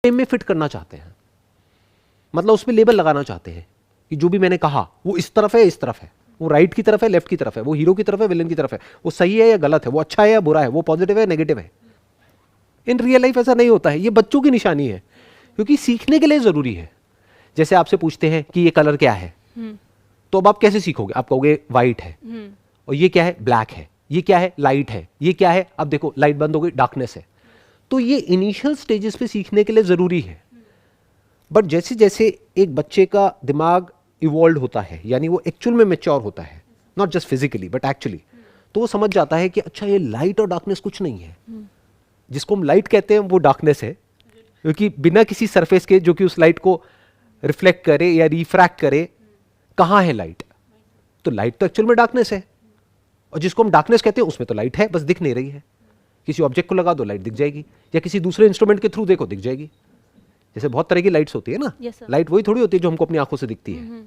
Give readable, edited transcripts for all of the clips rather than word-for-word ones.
Frame में fit करना चाहते हैं, मतलब उस पर लेबल लगाना चाहते हैं कि जो भी मैंने कहा वो इस तरफ है, इस तरफ है, वो राइट की तरफ है, लेफ्ट की तरफ है, वो हीरो की तरफ है, विलन की तरफ है, वो सही है या गलत है, वो अच्छा है या बुरा है, वो पॉजिटिव है नेगेटिव है। इन रियल लाइफ ऐसा नहीं होता है। ये बच्चों की निशानी है, क्योंकि सीखने के लिए जरूरी है। जैसे आपसे पूछते हैं कि ये कलर क्या है, तो अब आप कैसे सीखोगे? आप कहोगे वाइट है, और ये क्या है? ब्लैक है। ये क्या है? लाइट है। ये क्या है? अब देखो लाइट बंद हो गई, डार्कनेस है। तो ये इनिशियल स्टेजेस पे सीखने के लिए जरूरी है। बट जैसे जैसे एक बच्चे का दिमाग इवॉल्व होता है, यानी वो एक्चुअल में मैच्योर होता है, not just physically but actually, तो वो समझ जाता है कि अच्छा ये लाइट और डार्कनेस कुछ नहीं है। जिसको हम लाइट कहते हैं वो डार्कनेस है, क्योंकि बिना किसी सरफेस के जो कि उस लाइट को रिफ्लेक्ट करे या रिफ्रैक्ट करे, कहाँ है लाइट? तो लाइट तो एक्चुअल में डार्कनेस है। और जिसको हम डार्कनेस कहते हैं उसमें तो लाइट है, बस दिख नहीं रही है। किसी ऑब्जेक्ट को लगा दो लाइट दिख जाएगी, या किसी दूसरे इंस्ट्रूमेंट के थ्रू देखो दिख जाएगी। जैसे बहुत तरह की लाइट्स होती है ना, लाइट वही थोड़ी होती है जो हमको अपनी आंखों से दिखती है।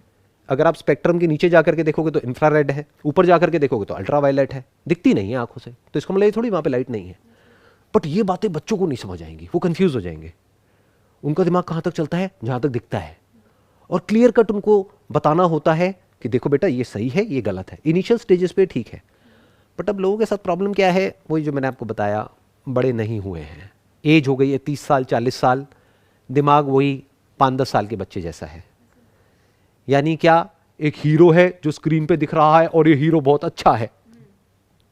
अगर आप स्पेक्ट्रम के नीचे जाकर के देखोगे तो इंफ्रारेड है, ऊपर जाकर के देखोगे तो अल्ट्रावायलेट है, दिखती नहीं है आंखों से, तो इसका मतलब थोड़ी वहां पे लाइट नहीं है। बट ये बातें बच्चों को नहीं समझ आएंगी, वो कंफ्यूज हो जाएंगे। उनका दिमाग कहां तक चलता है? जहां तक दिखता है। और क्लियर कट उनको बताना होता है कि देखो बेटा ये सही है, ये गलत है। इनिशियल स्टेजेस पे ठीक है। बट अब लोगों के साथ प्रॉब्लम क्या है? वही जो मैंने आपको बताया, बड़े नहीं हुए हैं, एज हो गई है 30 साल 40 साल, दिमाग वही 5-10 साल के बच्चे जैसा है। यानी क्या? एक हीरो है जो स्क्रीन पे दिख रहा है और ये हीरो बहुत अच्छा है,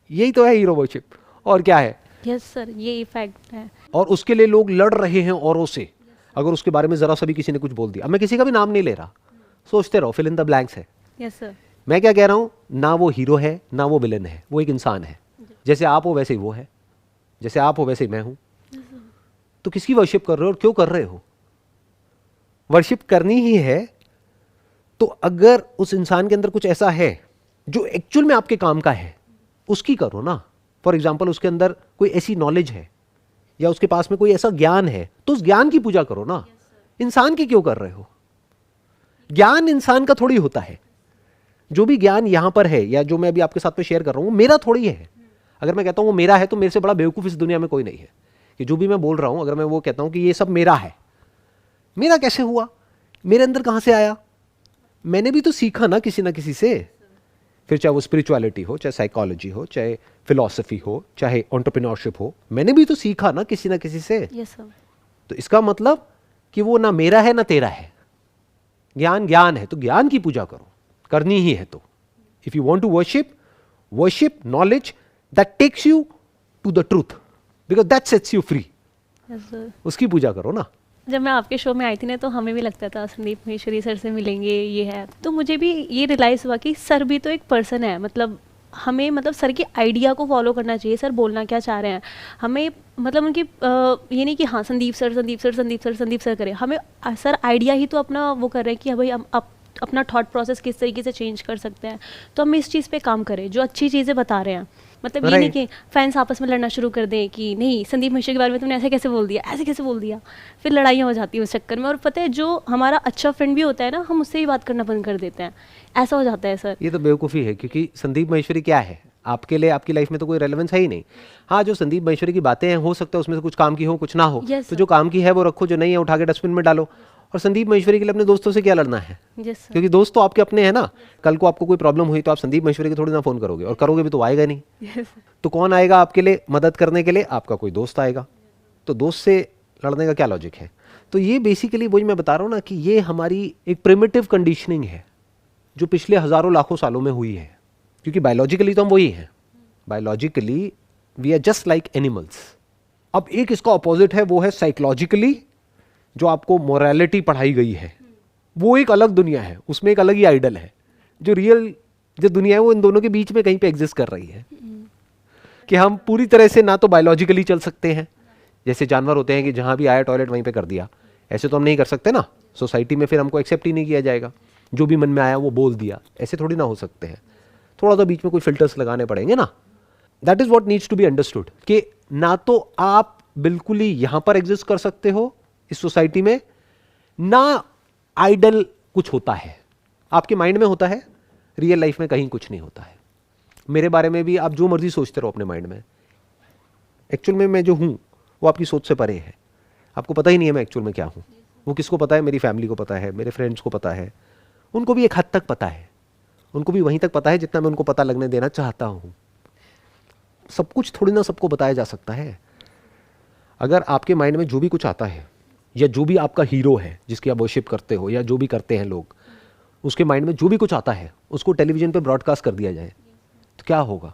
यही तो है हीरो वर्शिप। और क्या है? यस सर, ये इफेक्ट है। और उसके लिए लोग लड़ रहे हैं औरों से। अगर उसके बारे में जरा सा भी किसी ने कुछ बोल दिया, अब मैं किसी का भी नाम नहीं ले रहा, सोचते रहो, फिल इन द ब्लैंक्स है। Yes sir. मैं क्या कह रहा हूं? ना वो हीरो है ना वो विलन है, वो एक इंसान है। जैसे आप हो वैसे ही वो है, जैसे आप हो वैसे ही मैं हूं। तो किसकी वर्शिप कर रहे हो और क्यों कर रहे हो? वर्शिप करनी ही है तो अगर उस इंसान के अंदर कुछ ऐसा है जो एक्चुअल में आपके काम का है, उसकी करो ना। फॉर एग्जाम्पल, उसके अंदर कोई ऐसी नॉलेज है या उसके पास में कोई ऐसा ज्ञान है, तो उस ज्ञान की पूजा करो ना। इंसान की क्यों कर रहे हो? ज्ञान इंसान का थोड़ी होता है। जो भी ज्ञान यहां पर है या जो मैं अभी आपके साथ में शेयर कर रहा हूं, मेरा थोड़ी है। अगर मैं कहता हूं वो मेरा है, तो मेरे से बड़ा बेवकूफ इस दुनिया में कोई नहीं है। कि जो भी मैं बोल रहा हूं, अगर मैं वो कहता हूं कि ये सब मेरा है, मेरा कैसे हुआ? मेरे अंदर कहां से आया? मैंने भी तो सीखा ना किसी से। फिर चाहे वो स्पिरिचुअलिटी हो, चाहे साइकोलॉजी हो, चाहे फिलॉसफी हो, चाहे एंटरप्रेन्योरशिप हो, मैंने भी तो सीखा ना किसी से। Yes sir. तो इसका मतलब कि वो ना मेरा है ना तेरा है। ज्ञान ज्ञान है, तो ज्ञान की पूजा करो, करनी ही है। तो if you want to worship knowledge that takes you to the truth, because that sets you free. Yes sir. उसकी पूजा करो ना। जब मैं आपके शो में आई थी ना, तो हमें भी लगता था संदीप माहेश्वरी सर से मिलेंगे, ये है। तो मुझे भी ये रियलाइज़ हुआ कि सर भी तो एक पर्सन है। मतलब हमें, मतलब सर की आइडिया को फॉलो करना चाहिए। सर बोलना क्या चाह रहे हैं हमें, मतलब उनकी ये नहीं कि हाँ संदीप सर करें। हमें सर आइडिया ही तो अपना वो कर रहे हैं कि भाई हम अपना थॉट प्रोसेस किस तरीके से चेंज कर सकते हैं। तो हम इस चीज़ पे काम करें, जो अच्छी चीज़ें बता रहे हैं। मतलब ये नहीं कि फैंस आपस में लड़ना शुरू कर दें कि नहीं संदीप माहेश्वरी के बारे में तुमने ऐसे कैसे बोल दिया, फिर लड़ाइयाँ हो जाती हैं उस चक्कर में। और पता है, जो हमारा अच्छा फ्रेंड भी होता है ना, हम उससे ही बात करना बंद कर देते हैं। ऐसा हो जाता है सर। ये तो बेवकूफ़ी है, क्योंकि संदीप माहेश्वरी क्या है आपके लिए? आपकी लाइफ में तो कोई रेलेवेंस है ही नहीं। हाँ, जो संदीप माहेश्वरी की बातें हैं, हो सकता है उसमें से कुछ काम की हो, कुछ ना हो। तो जो काम की है वो रखो, जो नहीं है उठा के डस्टबिन में डालो। और संदीप माहेश्वरी के लिए अपने दोस्तों से क्या लड़ना है? क्योंकि दोस्त तो आपके अपने हैं ना। कल को आपको कोई प्रॉब्लम हुई तो आप संदीप माहेश्वरी के थोड़ी ना फोन करोगे, और करोगे भी तो आएगा नहीं। तो कौन आएगा आपके लिए मदद करने के लिए? आपका कोई दोस्त आएगा। तो दोस्त से लड़ने का क्या लॉजिक है? तो ये बेसिकली वही मैं बता रहा हूँ ना, कि ये हमारी एक प्रिमिटिव कंडीशनिंग है जो पिछले हजारों लाखों सालों में हुई है। क्योंकि बायोलॉजिकली तो हम वही हैं, biologically we are just like animals. अब एक इसका ऑपोजिट है, वो है साइकोलॉजिकली, जो आपको मोरालिटी पढ़ाई गई है। वो एक अलग दुनिया है, उसमें एक अलग ही आइडल है। जो रियल जो दुनिया है वो इन दोनों के बीच में कहीं पे एग्जिस्ट कर रही है। कि हम पूरी तरह से ना तो बायोलॉजिकली चल सकते हैं, जैसे जानवर होते हैं कि जहां भी आया टॉयलेट वहीं पे कर दिया, ऐसे तो हम नहीं कर सकते ना। सोसाइटी में फिर हमको एक्सेप्ट ही नहीं किया जाएगा। जो भी मन में आया वो बोल दिया, ऐसे थोड़ी ना हो सकते हैं। थोड़ा तो बीच में कोई फिल्टर्स लगाने पड़ेंगे ना। That is what needs to be understood, कि ना तो आप बिल्कुल ही यहां पर एग्जिस्ट कर सकते हो इस सोसाइटी में, ना आइडल कुछ होता है। आपके माइंड में होता है, रियल लाइफ में कहीं कुछ नहीं होता है। मेरे बारे में भी आप जो मर्जी सोचते रहो अपने माइंड में, एक्चुअल में मैं जो हूं वो आपकी सोच से परे है। आपको पता ही नहीं है मैं एक्चुअल में क्या हूँ। वो किसको पता है? मेरी फैमिली को पता है, मेरे फ्रेंड्स को पता है, उनको भी एक हद तक पता है, उनको भी वहीं तक पता है जितना मैं उनको पता लगने देना चाहता हूँ। सब कुछ थोड़ी ना सबको बताया जा सकता है। अगर आपके माइंड में जो भी कुछ आता है, या जो भी आपका हीरो है जिसकी आप वर्शिप करते हो, या जो भी करते हैं लोग, उसके माइंड में जो भी कुछ आता है उसको टेलीविजन पे ब्रॉडकास्ट कर दिया जाए तो क्या होगा?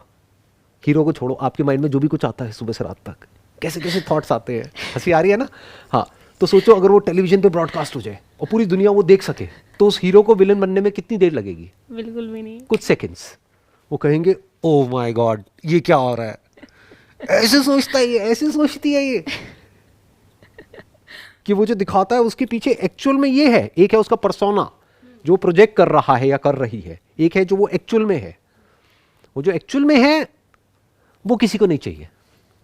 हीरो को छोड़ो, आपके माइंड में जो भी कुछ आता है सुबह से रात तक, कैसे कैसे थॉट्स आते हैं, हंसी आ रही है ना? हाँ, तो सोचो अगर वो टेलीविजन पे ब्रॉडकास्ट हो जाए और पूरी दुनिया वो देख सके, तो उस हीरो को विलन बनने में कितनी देर लगेगी? बिल्कुल भी नहीं। कुछ सेकंड्स। वो कहेंगे ओह माय गॉड, ये क्या हो रहा है, ऐसे सोचता है ये, ऐसे सोचती है ये। कि वो जो दिखाता है उसके पीछे एक्चुअल में ये है। एक है उसका पर्सोना जो प्रोजेक्ट कर रहा है या कर रही है, एक है जो वो एक्चुअल में है। वो जो एक्चुअल में है वो किसी को नहीं चाहिए।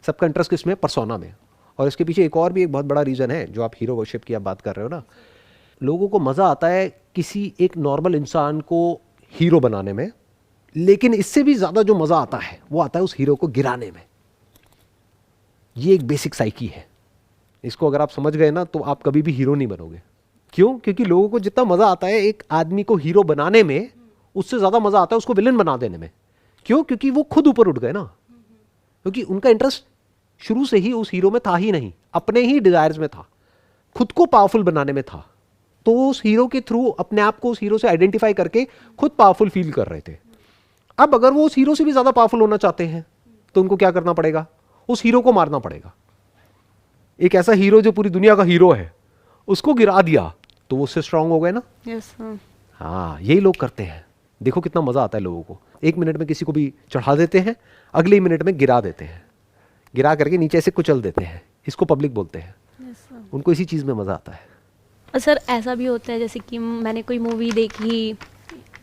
सबका इंटरेस्ट किसमें? पर्सोना में। और इसके पीछे एक और भी एक बहुत बड़ा रीज़न है, जो आप हीरो वर्शिप की आप बात कर रहे हो ना, लोगों को मज़ा आता है किसी एक नॉर्मल इंसान को हीरो बनाने में, लेकिन इससे भी ज़्यादा जो मज़ा आता है वो आता है उस हीरो को गिराने में। ये एक बेसिक साइकी है। इसको अगर आप समझ गए ना तो आप कभी भी हीरो नहीं बनोगे। क्यों? क्योंकि लोगों को जितना मज़ा आता है एक आदमी को हीरो बनाने में, उससे ज़्यादा मज़ा आता है उसको विलन बना देने में। क्यों? क्योंकि वो खुद ऊपर उठ गए ना। क्योंकि उनका इंटरेस्ट शुरू से ही उस हीरो में था ही नहीं, अपने ही डिजायर्स में था, खुद को पावरफुल बनाने में था। तो उस हीरो के थ्रू अपने आप को उस हीरो से आइडेंटिफाई करके खुद पावरफुल फील कर रहे थे। अब अगर वो उस हीरो से भी ज़्यादा पावरफुल होना चाहते हैं तो उनको क्या करना पड़ेगा? उस हीरो को मारना पड़ेगा। एक ऐसा हीरो जो पूरी दुनिया का हीरो है, उसको गिरा दिया तो वो उससे स्ट्रांग हो गए ना। Yes sir. हाँ, यही लोग करते हैं। देखो कितना मजा आता है लोगों को। एक मिनट में किसी को भी चढ़ा देते हैं, अगले ही मिनट में गिरा देते हैं, गिरा करके नीचे से कुचल देते हैं। इसको पब्लिक बोलते हैं। Yes sir. उनको इसी चीज में मजा आता है। सर ऐसा भी होता है जैसे कि मैंने कोई मूवी देखी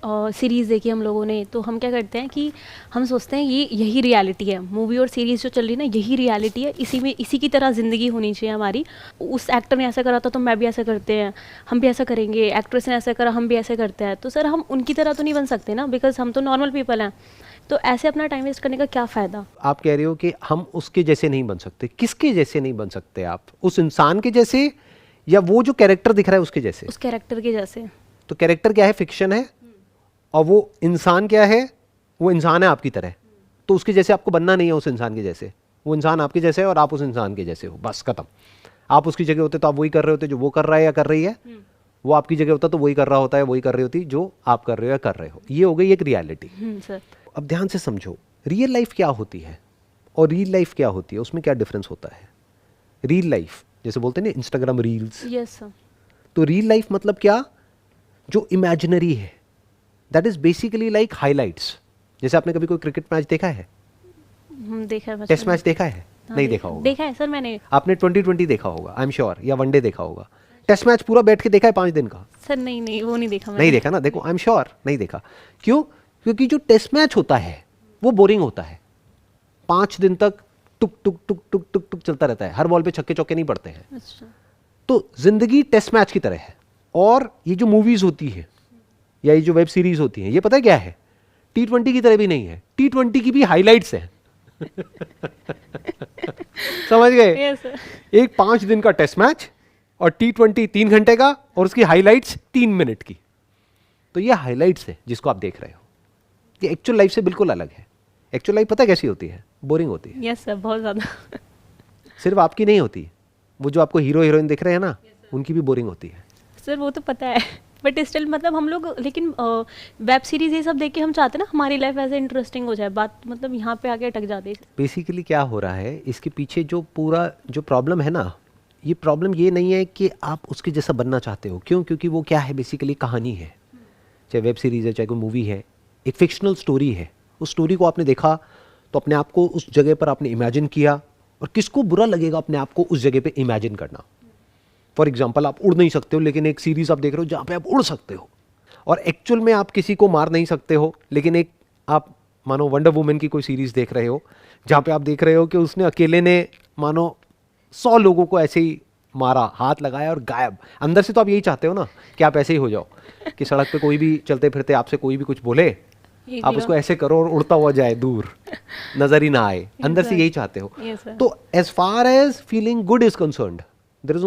और सीरीज़ देखी हम लोगों ने, तो हम क्या करते हैं कि हम सोचते हैं ये यही रियलिटी है, मूवी और सीरीज़ जो चल रही है ना यही रियलिटी है, इसी में इसी की तरह ज़िंदगी होनी चाहिए हमारी। उस एक्टर ने ऐसा करा था तो मैं भी ऐसा करते हैं, हम भी ऐसा करेंगे, एक्ट्रेस ने ऐसा करा हम भी ऐसे करते हैं। तो सर हम उनकी तरह तो नहीं बन सकते ना, बिकॉज हम तो नॉर्मल पीपल हैं। तो ऐसे अपना टाइम वेस्ट करने का क्या फ़ायदा? आप कह रहे हो कि हम उसके जैसे नहीं बन सकते। किसके जैसे नहीं बन सकते आप? उस इंसान के जैसे, या वो जो कैरेक्टर दिख रहा है उसके जैसे? उस कैरेक्टर के जैसे। तो कैरेक्टर क्या है? फिक्शन है। और वो इंसान क्या है? वो इंसान है आपकी तरह। तो उसके जैसे आपको बनना नहीं है, उस इंसान के जैसे। वो इंसान आपके जैसे है और आप उस इंसान के जैसे हो, बस खत्म। आप उसकी जगह होते तो आप वही कर रहे होते जो वो कर रहा है या कर रही है। वो आपकी जगह होता तो वही कर रहा होता है, वही कर रही होती जो आप कर रहे हो या कर रहे हो। ये हो गई एक रियलिटी। सर अब ध्यान से समझो, रियल लाइफ क्या होती है और रियल लाइफ क्या होती है, उसमें क्या डिफरेंस होता है। रियल लाइफ जैसे बोलते हैं ना इंस्टाग्राम रील्स, यस सर। तो रियल लाइफ मतलब क्या? जो इमेजिनरी है, that is basically like highlights. जैसे आपने कभी कोई क्रिकेट मैच देखा है? देखा है। टेस्ट मैच देखा है? हाँ, नहीं देखा होगा। देखा है सर मैंने। आपने 2020 देखा होगा आई एम श्योर, या वनडे देखा होगा। टेस्ट मैच पूरा बैठ के देखा है 5 दिन का? सर नहीं वो नहीं देखा मैंने। नहीं देखा ना। देखो आई एम श्योर नहीं देखा। क्यों? क्योंकि जो टेस्ट मैच होता है वो बोरिंग होता है। 5 दिन तक टुक टुक टुक टुक टुक टुक चलता रहता है, हर बॉल पे छक्के चौके नहीं पड़ते हैं। अच्छा। तो जिंदगी टेस्ट मैच की तरह है। और ये जो मूवीज होती है या ये जो वेब सीरीज होती है, ये पता है क्या है? T20 की तरह भी नहीं है। T20 की भी हाइलाइट्स है। समझ गए? Yes sir. एक 5 दिन का टेस्ट मैच और T20 3 घंटे का, और उसकी हाइलाइट्स 3 मिनट की। तो ये हाइलाइट्स है जिसको आप देख रहे हो। ये एक्चुअल लाइफ से बिल्कुल अलग है। एक्चुअल लाइफ पता है कैसी होती है? बोरिंग होती है। यस सर, बहुत ज़्यादा। सिर्फ आपकी नहीं होती, वो जो आपको हीरो हीरोइन दिख रहे हैं ना, उनकी भी बोरिंग होती है। सर वो तो पता है, बट स्टिल मतलब हम लोग, लेकिन वेब सीरीज ये सब देख के हम चाहते हैं ना हमारी लाइफ ऐसे इंटरेस्टिंग हो जाए। बात मतलब यहाँ पे आके अटक जाती है। बेसिकली क्या हो रहा है, इसके पीछे जो पूरा जो प्रॉब्लम है ना, ये प्रॉब्लम ये नहीं है कि आप उसके जैसा बनना चाहते हो। क्यों? क्योंकि वो क्या है, बेसिकली कहानी है। चाहे वेब सीरीज़ है, चाहे कोई मूवी है, एक फिक्शनल स्टोरी है। उस स्टोरी को आपने देखा तो अपने आप को उस जगह पर आपने इमेजिन किया। और किसको बुरा लगेगा अपने आप को उस जगह पे इमेजिन करना? फॉर एग्जाम्पल, आप उड़ नहीं सकते हो लेकिन एक सीरीज़ आप देख रहे हो जहाँ पे आप उड़ सकते हो। और एक्चुअल में आप किसी को मार नहीं सकते हो, लेकिन एक आप मानो वंडर वुमन की कोई सीरीज़ देख रहे हो जहाँ पे आप देख रहे हो कि उसने अकेले ने मानो 100 लोगों को ऐसे ही मारा, हाथ लगाया और गायब। अंदर से तो आप यही चाहते हो ना कि आप ऐसे ही हो जाओ, कि सड़क पे कोई भी चलते फिरते आपसे कोई भी कुछ बोले, आप उसको ऐसे करो और उड़ता हुआ जाए, दूर नजर ही ना आए। अंदर से यही चाहते हो। Yes, sir. तो as far as feeling good is concerned, there is